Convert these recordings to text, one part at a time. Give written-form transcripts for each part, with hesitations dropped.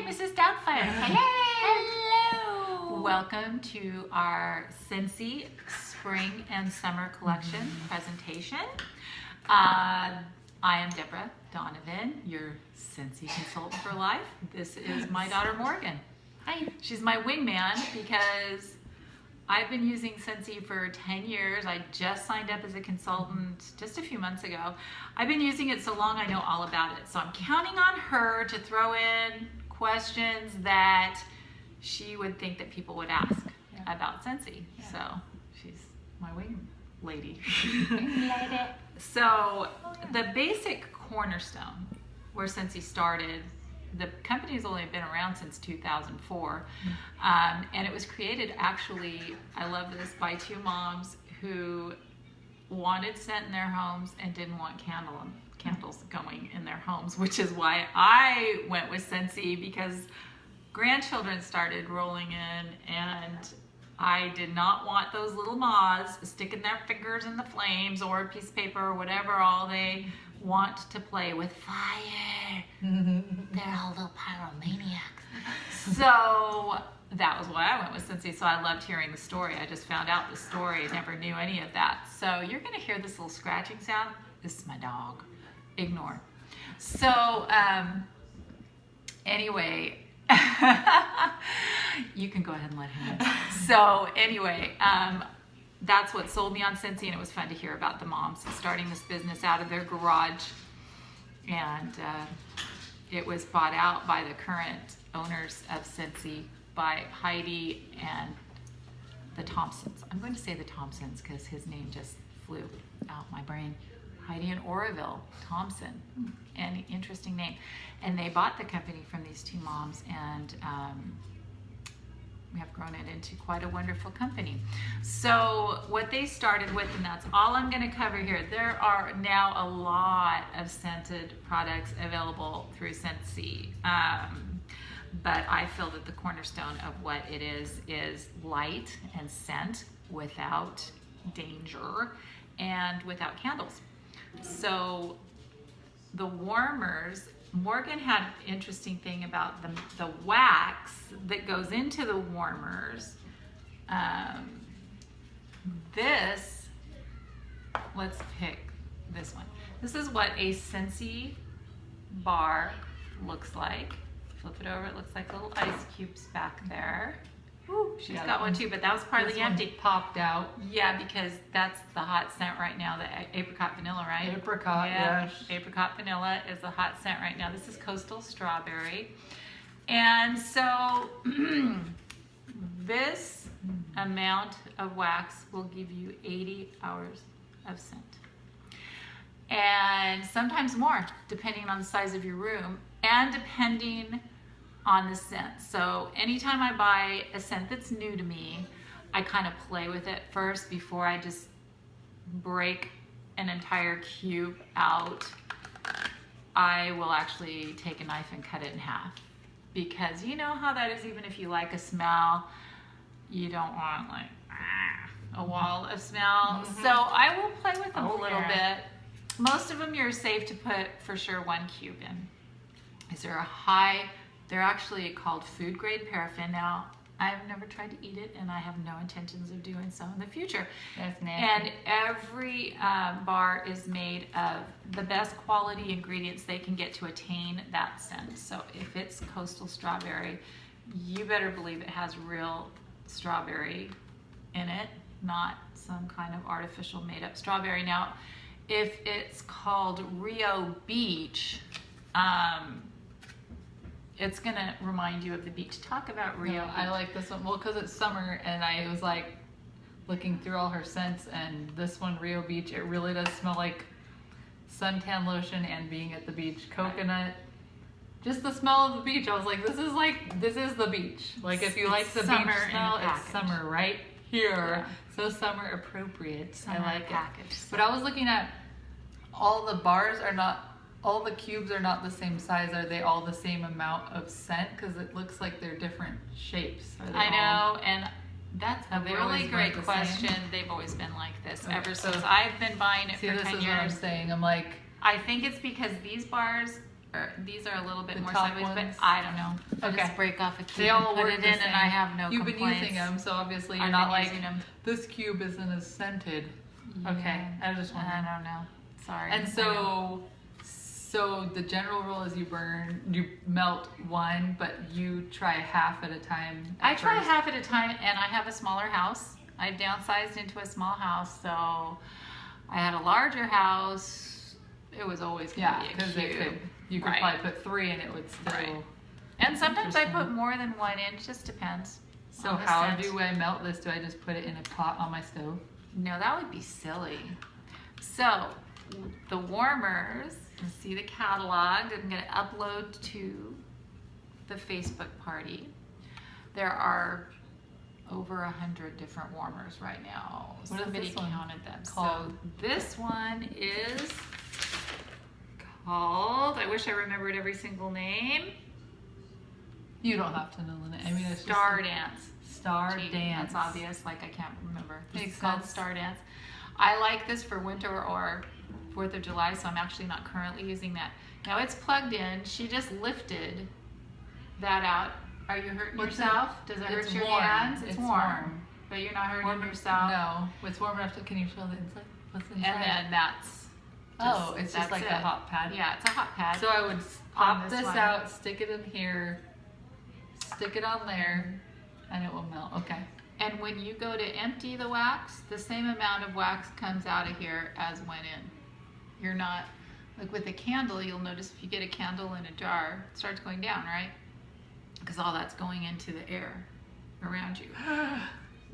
Mrs. Doubtfire. Hello. Welcome to our Scentsy Spring and Summer Collection presentation. I am Deborah Donovan, your Scentsy consultant for life. This is my daughter Morgan. Hi. She's my wingman because I've been using Scentsy for 10 years. I just signed up as a consultant just a few months ago. I've been using it so long I know all about it. So I'm counting on her to throw in questions that she would think that people would ask about Scentsy. Yeah. So she's my wing lady. So the basic cornerstone where Scentsy started, the company's only been around since 2004, and it was created actually, I love this, by two moms who wanted scent in their homes and didn't want candles going in their homes, which is why I went with Scentsy, because grandchildren started rolling in and I did not want those little moths sticking their fingers in the flames or a piece of paper or whatever, all they want to play with fire. They're all little pyromaniacs. So that was why I went with Scentsy. So I loved hearing the story. I just found out the story. I never knew any of that. So you're going to hear this little scratching sound. This is my dog. Ignore. So anyway, you can go ahead and let him in. So anyway, that's what sold me on Scentsy, and it was fun to hear about the moms starting this business out of their garage. And it was bought out by the current owners of Scentsy, by Heidi and the Thompsons. I'm going to say the Thompsons because his name just flew out my brain. Heidi and Oroville Thompson, an interesting name. And they bought the company from these two moms, and we have grown it into quite a wonderful company. So what they started with, and that's all I'm going to cover here, there are now a lot of scented products available through Scentsy. But I feel that the cornerstone of what it is light and scent without danger and without candles. So the warmers, Morgan had an interesting thing about the wax that goes into the warmers. This, let's pick this one. This is what a Scentsy bar looks like. Flip it over, it looks like little ice cubes back there. Ooh, she's got one too, but that was partly empty. Popped out. Yeah, because that's the hot scent right now, the apricot vanilla, right? Apricot, yeah, yes. Apricot vanilla is the hot scent right now. This is coastal strawberry. And so this amount of wax will give you 80 hours of scent. And sometimes more, depending on the size of your room and depending on the scent. So anytime I buy a scent that's new to me, I kind of play with it first before I just break an entire cube out. I will actually take a knife and cut it in half, because you know how that is. Even if you like a smell, you don't want like a wall of smell. So I will play with them a little bit. Most of them you're safe to put for sure 1 cube in. Is there a high? They're actually called food grade paraffin. Now, I've never tried to eat it, and I have no intentions of doing so in the future. That's nasty. And every bar is made of the best quality ingredients they can get to attain that scent. So if it's coastal strawberry, you better believe it has real strawberry in it, not some kind of artificial made-up strawberry. Now, if it's called Rio Beach, it's going to remind you of the beach. Talk about Rio Beach. I like this one. Well, because it's summer, and I was like looking through all her scents, and this one, Rio Beach, it really does smell like suntan lotion and being at the beach. Coconut. Just the smell of the beach. I was like, this is the beach. Like, if you like the beach smell, it's summer right here. Yeah. So summer appropriate. Summer I like package. it. But I was looking at all the bars are not, all the cubes are not the same size. Are they all the same amount of scent? Because it looks like they're different shapes. I know, and that's a really great question. They've always been like this ever since I've been buying it for 10 years. This is what I'm saying. I'm like, I think it's because these bars These are a little bit The more top sideways, ones? but I don't know. I Okay. just break off a cube They all and put work it the in, same. and I have no You've complaints. been using them, so obviously you're I've not been like using them. this cube isn't as scented. Okay, Yeah. I just I wondering. don't know. Sorry. And I know. so the general rule is you melt one, but you try half at a time. I try first. half at a time, and I have a smaller house. I downsized into a small house, so I had a larger house. It was always going to Yeah, be a because cube. you could Right. probably put 3 and it would still. Right. And sometimes I put Interesting. more than 1 in. It just depends. So on the how scent. do I melt this? Do I just put it in a pot on my stove? No, that would be silly. So, the warmers, you see the catalog. I'm going to upload to the Facebook party. There are over 100 different warmers right now. What is Somebody this one counted them. called? So, this one is called, I wish I remembered every single name, You don't have to know the name. I mean, it's Star just Dance. Star Gee, Dance. That's obvious, like I can't remember. This Makes is called sense. Star Dance. I like this for winter or 4th of July, so I'm actually not currently using that. Now it's plugged in. She just lifted that out. Are you hurting What's yourself? Does it It's hurt your warm. hands? It's warm. warm. But you're not hurting Warm- yourself. No, it's warm enough to. Can you show the inside? What's inside? And then that's oh, it's just that's like it. a hot pad. Yeah, it's a hot pad. So I would On pop this this one. out, stick it in here, stick it on there, and it will melt. Okay. And when you go to empty the wax, the same amount of wax comes out of here as went in. You're not, like with a candle, you'll notice if you get a candle in a jar, it starts going down, right? Because all that's going into the air around you.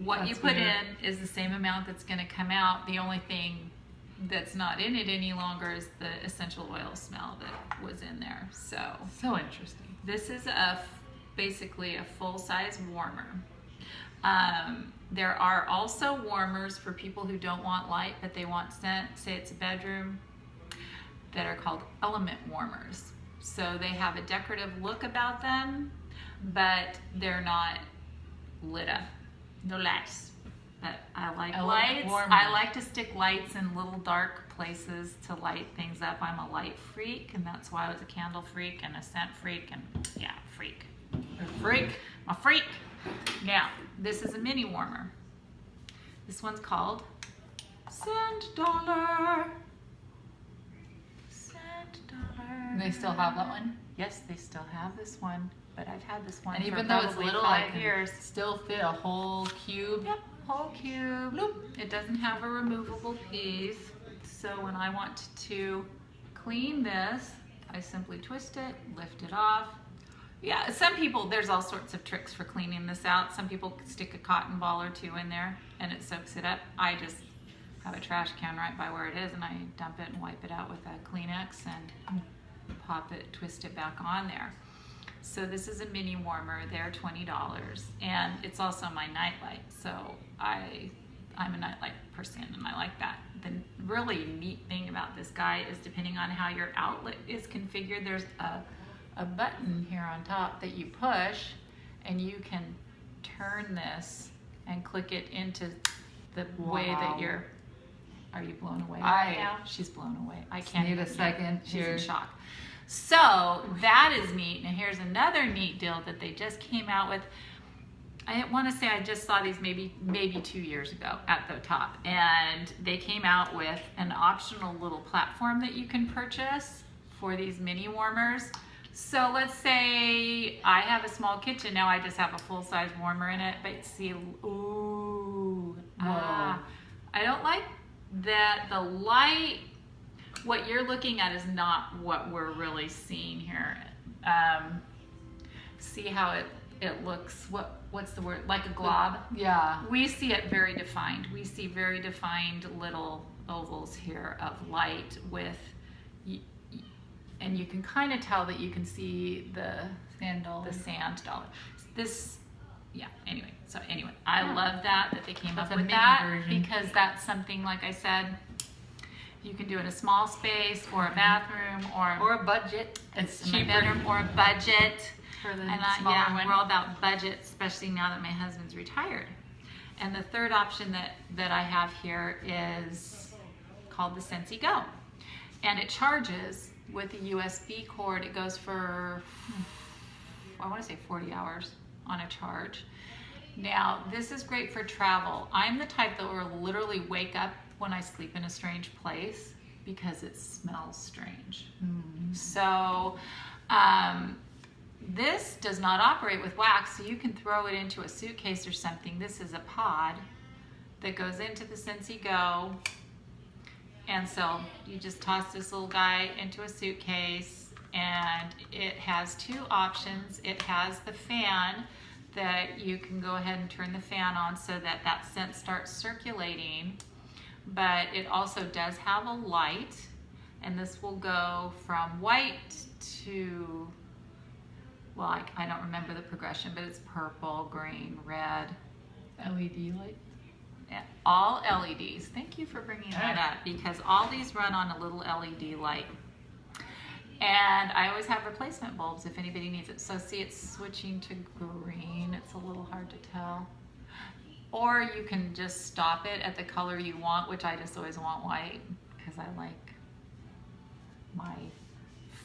What you That's put weird. in is the same amount that's going to come out. The only thing that's not in it any longer is the essential oil smell that was in there. So So interesting. this is basically a full-size warmer. There are also warmers for people who don't want light but they want scent, say it's a bedroom, that are called element warmers. So they have a decorative look about them, but they're not lit up. No lights. But I like Element lights. warmer. I like to stick lights in little dark places to light things up. I'm a light freak, and that's why I was a candle freak and a scent freak, and yeah, freak. A freak. A freak. Now, this is a mini warmer. This one's called Scent Dollar. Scent Dollar. And they still have that one? Yes, they still have this one, but I've had this one And for even though it's probably little, I 5 can years. still fit a whole cube. Yep, whole cube. Bloop. It doesn't have a removable piece, so when I want to clean this, I simply twist it, lift it off. Yeah, some people, there's all sorts of tricks for cleaning this out. Some people stick a cotton ball or 2 in there and it soaks it up. I just have a trash can right by where it is and I dump it and wipe it out with a Kleenex and pop it, twist it back on there. So this is a mini warmer. They're $20, and it's also my nightlight. So I'm a nightlight person, and I like that. The really neat thing about this guy is depending on how your outlet is configured, there's a button here on top that you push, and you can turn this and click it into the way that Wow. you're. Are you blown away I- right now? She's blown away. I can't need a even- second She's here. in shock. So that is neat. And here's another neat deal that they just came out with. I want to say I just saw these maybe 2 years ago at the top. And they came out with an optional little platform that you can purchase for these mini warmers. So let's say I have a small kitchen. Now I just have a full-size warmer in it. But see, ooh. Whoa. I don't like that the light, what you're looking at is not what we're really seeing here. See how it looks, what's the word, like a glob? Yeah. We see it very defined. We see very defined little ovals here of light with, and you can kind of tell that you can see the sand dollar. This, yeah, anyway. So anyway, I love that they came That's up a with mini that version. because that's something, like I said, you can do in a small space or a bathroom Or a budget. It's in my cheaper bedroom or a budget. for the And smaller yeah, one. we're all about budget, especially now that my husband's retired. And the third option that I have here is called the Scentsy Go. And it charges with a USB cord. It goes for, I want to say 40 hours on a charge. Now, this is great for travel. I'm the type that will literally wake up when I sleep in a strange place because it smells strange. So, this does not operate with wax, so you can throw it into a suitcase or something. This is a pod that goes into the Scentsy Go. And so you just toss this little guy into a suitcase, and it has two options. It has the fan that you can go ahead and turn the fan on so that that scent starts circulating. But it also does have a light, and this will go from white to, well, I don't remember the progression, but it's purple, green, red. LED light. All LEDs. Thank you for bringing that up, because all these run on a little LED light. And I always have replacement bulbs if anybody needs it. So see, it's switching to green. It's a little hard to tell. Or you can just stop it at the color you want, which I just always want white, because I like my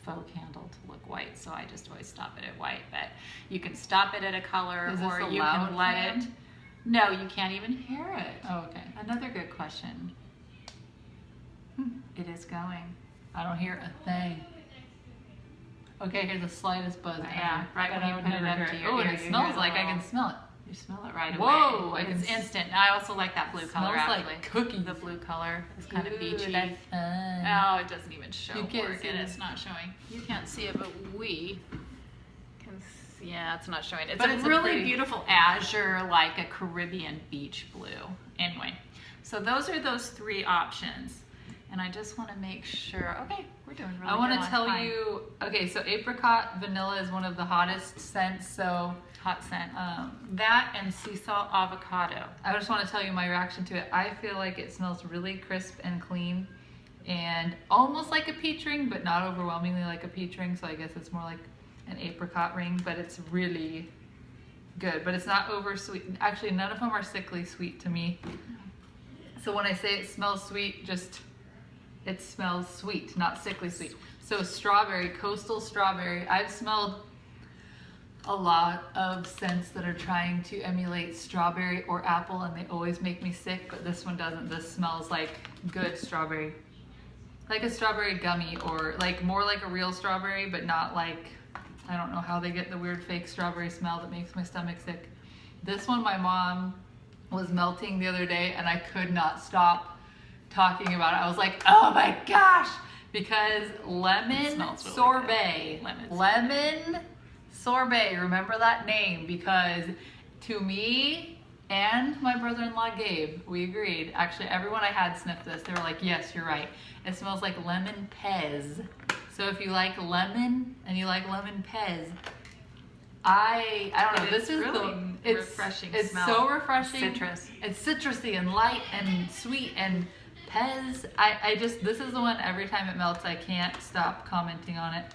faux candle to look white. So I just always stop it at white. But you can stop it at a color, or you can let it. No, you can't even hear it. Oh, okay. Another good question. It is going. I don't hear a thing. Okay, I hear the slightest buzz. Yeah, right when you put it up to your ear. Oh, and you it hear smells the like I little- can smell it. You smell it right Whoa, away. I can It's instant. I also like that blue color, Smells actually. like cookies. The blue color is kind of Ooh, beachy. that's fun. Oh, it doesn't even show. You can't Morgan. see It's it. not showing. You can't see it, but we can see. Yeah, it's not showing. It's But a it's a really pretty- beautiful azure, like a Caribbean beach blue. Anyway, so those are those three options. And I just want to make sure. Okay, we're doing really I want good to on tell time. you, okay, so apricot vanilla is one of the hottest scents, so Hot scent. That and sea salt avocado. I just want to tell you my reaction to it. I feel like it smells really crisp and clean and almost like a peach ring, but not overwhelmingly like a peach ring, so I guess it's more like an apricot ring, but it's really good. But it's not over sweet. Actually, none of them are sickly sweet to me. So when I say it smells sweet, just it smells sweet, not sickly sweet. So strawberry, coastal strawberry. I've smelled a lot of scents that are trying to emulate strawberry or apple, and they always make me sick, but this one doesn't. This smells like good strawberry. Like a strawberry gummy, or like more like a real strawberry, but not like, I don't know how they get the weird fake strawberry smell that makes my stomach sick. This one my mom was melting the other day, and I could not stop talking about it. I was like, oh my gosh, because lemon smells really sorbet. good. Lemon sorbet, remember that name, because to me and my brother-in-law Gabe, we agreed. Actually, everyone I had sniffed this. They were like, yes, you're right. It smells like lemon pez. So if you like lemon and you like lemon pez, I don't know. It's This is really it's refreshing It's smell. so refreshing. Citrus. It's citrusy and light and sweet and pez. I just, this is the one every time it melts, I can't stop commenting on it.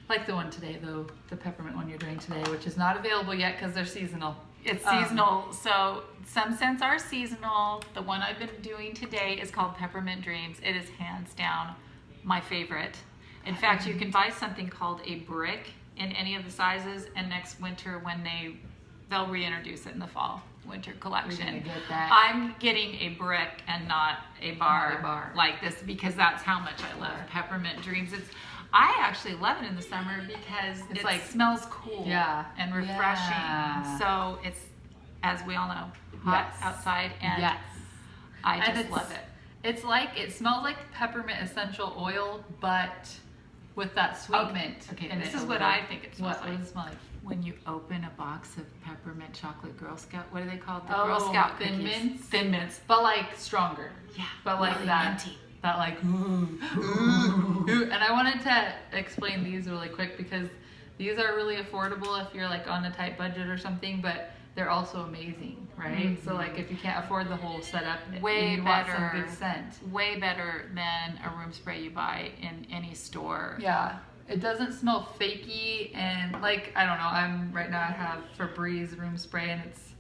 Like the one today, though, the peppermint one you're doing today, which is not available yet because they're seasonal. It's seasonal, so some scents are seasonal. The one I've been doing today is called Peppermint Dreams. It is hands down my favorite. In fact, you can buy something called a brick in any of the sizes, and next winter when they'll reintroduce it in the fall winter collection. We're gonna get that. I'm getting a brick and not a bar, Not a bar. like this, because that's how much I love Peppermint Dreams. I actually love it in the summer because It's it like- smells cool and refreshing. Yeah. So it's, as we all know, hot Yes. outside, and Yes. I And just it's- love it. It's like, it smells like peppermint essential oil, but with that sweet mint. Okay, in this it is a what little. I think it smells What like. does it smell like? When you open a box of peppermint chocolate Girl Scout, what are they called? The Oh, Girl Scout Thin cookies. Mints? Thin Mints. But like stronger. Yeah. But like really that. minty. That like, ooh. And I wanted to explain these really quick because these are really affordable if you're like on a tight budget or something, but they're also amazing, right? So like if you can't afford the whole setup, Way and you want some better. good scent. Way better than a room spray you buy in any store. Yeah. It doesn't smell fakey, and like, I don't know, right now I have Febreze room spray, and it's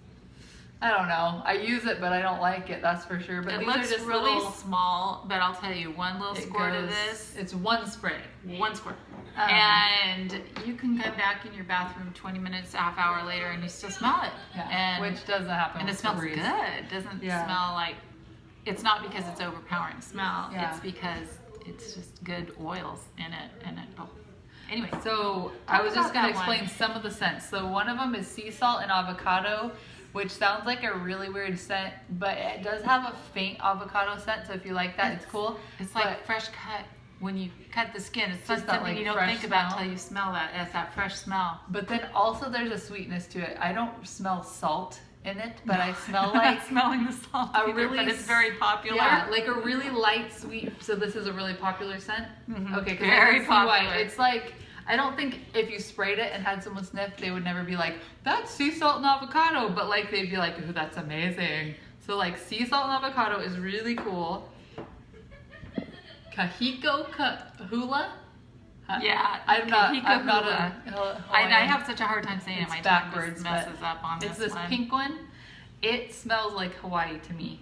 I don't know. I use it, but I don't like it. That's for sure. But It these looks are just really little, small, but I'll tell you, one little it squirt of goes- this, It's one spray. one squirt. Um, And you can come back in your bathroom 20 minutes, half hour later, and you still smell it. Yeah, And, which doesn't happen. and it with smells Febreze. good. It doesn't Yeah. smell like, it's not because it's overpowering smell. Yeah. It's because it's just good oils in it. Oh. Anyway, So Talk I was just about going to that one. explain some of the scents. So one of them is sea salt and avocado, which sounds like a really weird scent, but it does have a faint avocado scent. So if you like that, it's cool. it's like But- fresh cut. When you cut the skin, it's Just just that, something like, you don't fresh think about smell. until you smell that. It's that fresh smell. But then also there's a sweetness to it. I don't smell salt in it, but I smell I'm like not smelling the salt a either, really but it's very popular. Yeah, like a really light sweet. So this is a really popular scent. Mhm. Okay, 'cause Very I can see why. popular. It's like I don't think if you sprayed it and had someone sniff, they would never be like, "That's sea salt and avocado," but like they'd be like, "Ooh, that's amazing." So like sea salt and avocado is really cool. Kahiko Kahula. Yeah, I'm not Kahiko a I Hawaiian. have such a hard time saying it. It's My tongue backwards, just but messes up on It's this this one. pink one. It smells like Hawaii to me.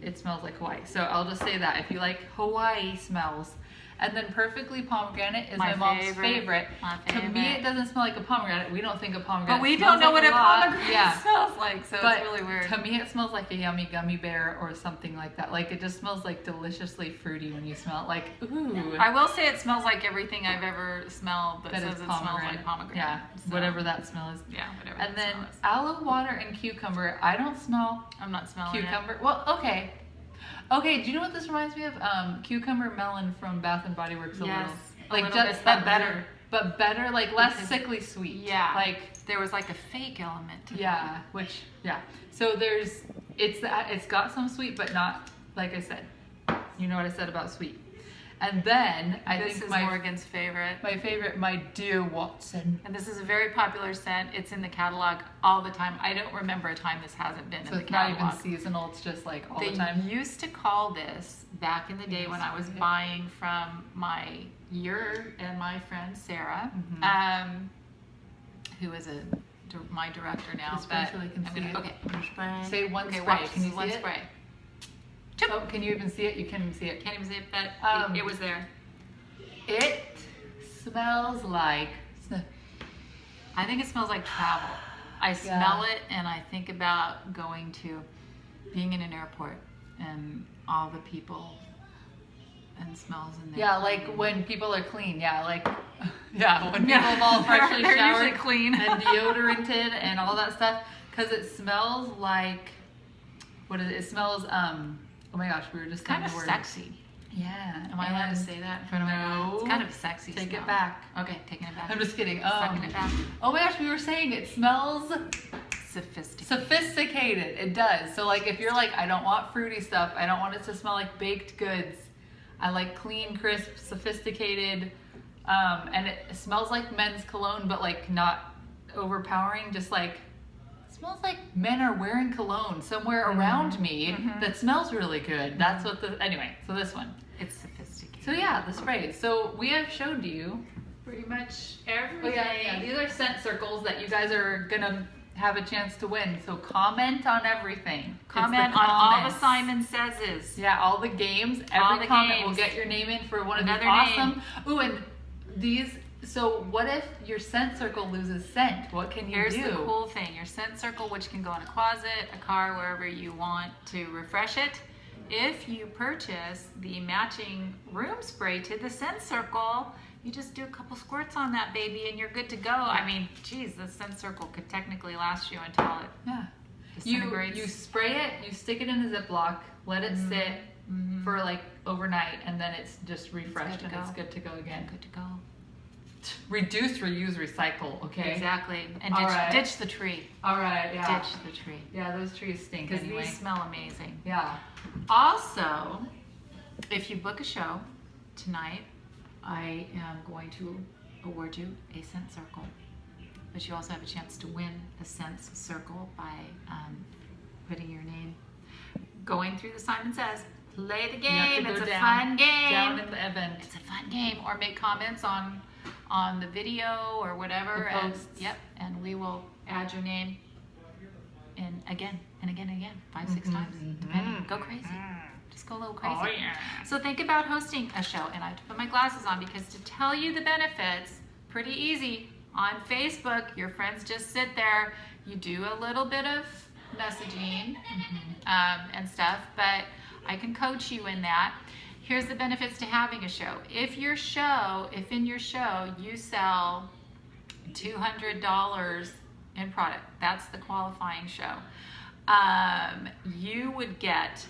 It smells like Hawaii. So I'll just say that if you like Hawaii smells. And then Perfectly Pomegranate is my mom's favorite. My To me, it doesn't smell like a pomegranate. We don't think of pomegranate. But we smells don't know like what a lot. pomegranate Yeah. smells like, so But it's really weird. to me, it smells like a yummy gummy bear or something like that. Like it just smells like deliciously fruity when you smell it. Like ooh, I will say it smells like everything I've ever smelled that that says is it smells like pomegranate. Yeah, So, whatever that smell is. Yeah, whatever. And that then smell is. aloe water and cucumber. I don't smell I'm not smelling cucumber. Well, okay. Okay, do you know what this reminds me of? Cucumber melon from Bath and Body Works a Yes, little. a Like little just bit, that but better. But better, like less Because- sickly sweet. Yeah. Like it. There was like a fake element to yeah, which yeah. So there's it's got some sweet, but not like I said. You know what I said about sweet. And then I This think is my Morgan's favorite. favorite, my dear Watson. And this is a very popular scent. It's in the catalog all the time. I don't remember a time this hasn't been So in the it's not catalog. even seasonal. It's just like all They the time. used to call this back in the day when I was buying from your and my friend Sarah, Mhm. who is my director now. Just spray But so they can I'm see gonna, it. okay, I'm gonna spray. Say one okay, spray. Watch, Can you one see it? spray. Oh, can you even see it? You can't even see it. Can't even see it, but Um, it was there. It smells like. I think it smells like travel. I smell it and I think about going to being in an airport and all the people and smells in there. Yeah, like when people are clean. Yeah, like yeah, when people have all freshly They're showered usually clean. and deodoranted and all that stuff, because it smells like what is it? It smells oh my gosh, we were just kind saying of the word. sexy. Yeah. Am I allowed to and- say that in front of my mom? It's No. kind of sexy. Take smell. it back. Okay, taking it back. I'm just kidding. Sucking it back. Oh my gosh, we were saying it smells Sophisticated. sophisticated. It does. So like if you're like, I don't want fruity stuff, I don't want it to smell like baked goods. I like clean, crisp, sophisticated, and it smells like men's cologne, but like not overpowering. Just like it smells like men are wearing cologne somewhere around me that smells really good. That's what the anyway. So this one. It's sophisticated. So yeah, the sprays. So we have showed you. Pretty much Oh everything. yeah. These are scent circles that you guys are gonna have a chance to win. So comment on everything. It's Comment the on all the comments. Simon Saises. Yeah, all the games. All Every the comment will games. get your name in for one of Another these awesome. Ooh, and these. So what if your scent circle loses scent? What can you Here's do? the cool thing. Your scent circle, which can go in a closet, a car, wherever you want to refresh it. If you purchase the matching room spray to the scent circle, you just do a couple squirts on that baby and you're good to go. I mean, geez, the scent circle could technically last you until it Yeah. disintegrates. You spray it. You stick it in a Ziploc. Let it sit for like overnight, and then it's just refreshed to and go. it's good to go again. good to go. Reduce, reuse, recycle. Okay. Exactly. And All ditch, right. ditch the tree. All right. Yeah. Ditch the tree. Yeah, those trees stink Because anyway. these smell amazing. Yeah. Also, if you book a show tonight, I am going to award you a scent circle. But you also have a chance to win the scent circle by putting your name, going through the Simon Says, play the You have to game. go It's a down- fun game. Down in the event. It's a fun game. Or make comments on the video or whatever. The And posts. yep, and we will add your name in again. and again, 5, 6 times, depending. Go crazy. Just go a little crazy. Oh, yeah. So think about hosting a show, and I have to put my glasses on because to tell you the benefits, pretty easy. On Facebook, your friends just sit there. You do a little bit of messaging and stuff, but I can coach you in that. Here's the benefits to having a show. If in your show you sell $200 in product, that's the qualifying show, you would get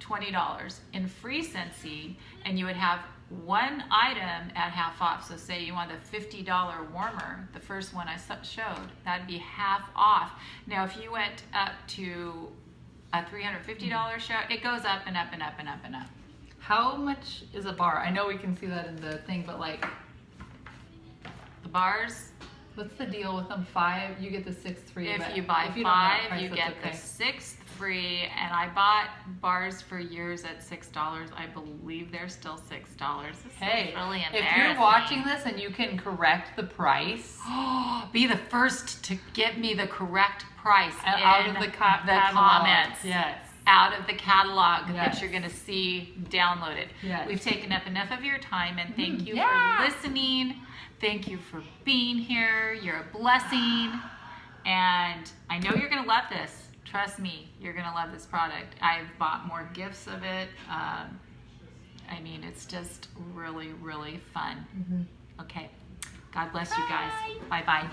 $20 in free Scentsy, and you would have one item at half off. So say you want the $50 warmer, the first one I showed, that'd be half off. Now if you went up to a $350 show, it goes up and up and up and up and up. How much is a bar? I know we can see that in the thing, but like The bars, what's the deal with them? 5, you get the 6th free. if you buy if you don't know the 5, price, you that's get okay. the 6th free. And I bought bars for years at $6. I believe they're still $6. This Hey, is really if embarrassing. you're watching this and you can correct the price Be the first to get me the correct price out in of the catalog. comments. Yes. Out of the catalog that Yes. you're going to see downloaded. Yes. We've taken up enough of your time, and thank you Yeah. for listening. Thank you for being here. You're a blessing. And I know you're going to love this. Trust me, you're going to love this product. I've bought more gifts of it. I mean, it's just really, really fun. Okay. God bless you guys. Bye-bye.